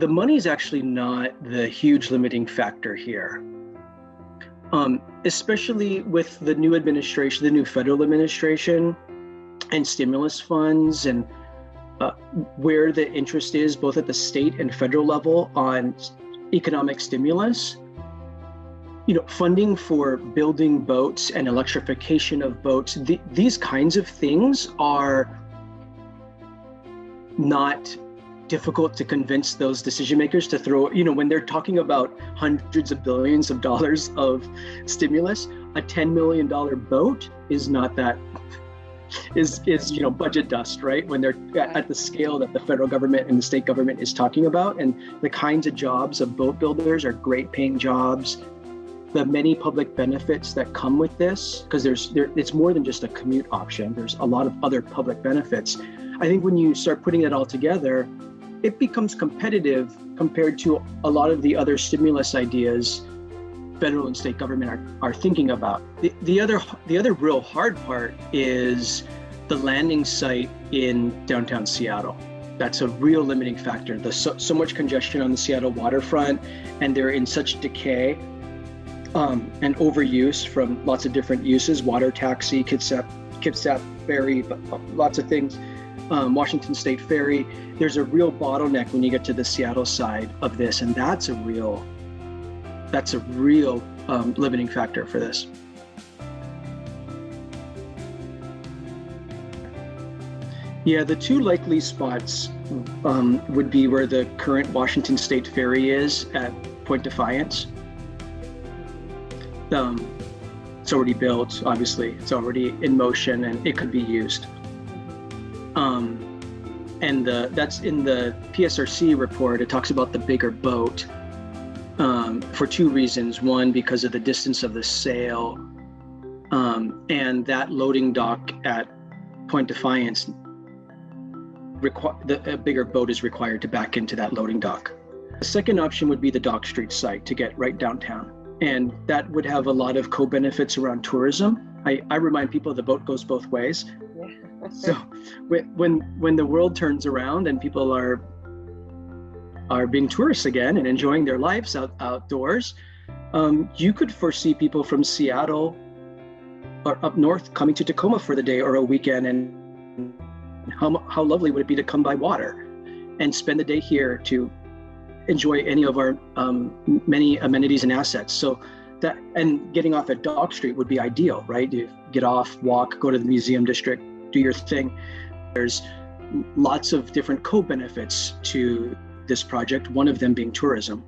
the money is actually not the huge limiting factor here. Especially with the new administration, the new federal administration, and stimulus funds, and where the interest is both at the state and federal level on economic stimulus. Funding for building boats and electrification of boats, these kinds of things are not difficult to convince those decision makers to throw, when they're talking about hundreds of billions of dollars of stimulus, a $10 million boat is not that, is budget dust, right? When they're at the scale that the federal government and the state government is talking about. And the kinds of jobs of boat builders are great paying jobs. The many public benefits that come with this, because it's more than just a commute option. There's a lot of other public benefits. I think when you start putting it all together, it becomes competitive compared to a lot of the other stimulus ideas federal and state government are thinking about. The other real hard part is the landing site in downtown Seattle. That's a real limiting factor. There's so much congestion on the Seattle waterfront, and they're in such decay and overuse from lots of different uses, water taxi, Kitsap ferry, lots of things. Washington State Ferry. There's a real bottleneck when you get to the Seattle side of this, and that's a real limiting factor for this. Yeah, the two likely spots would be where the current Washington State Ferry is at Point Defiance. It's already built, obviously, it's already in motion, and it could be used. And that's in the PSRC report. It talks about the bigger boat for two reasons. One, because of the distance of the sail, and that loading dock at Point Defiance, a bigger boat is required to back into that loading dock. The second option would be the Dock Street site to get right downtown. And that would have a lot of co-benefits around tourism. I remind people the boat goes both ways. So when the world turns around and people are being tourists again and enjoying their lives outdoors, you could foresee people from Seattle or up north coming to Tacoma for the day or a weekend, and how lovely would it be to come by water and spend the day here to enjoy any of our many amenities and assets. So that, and getting off at Dock Street would be ideal, right? You get off, walk, go to the museum district, do your thing. There's lots of different co-benefits to this project, one of them being tourism.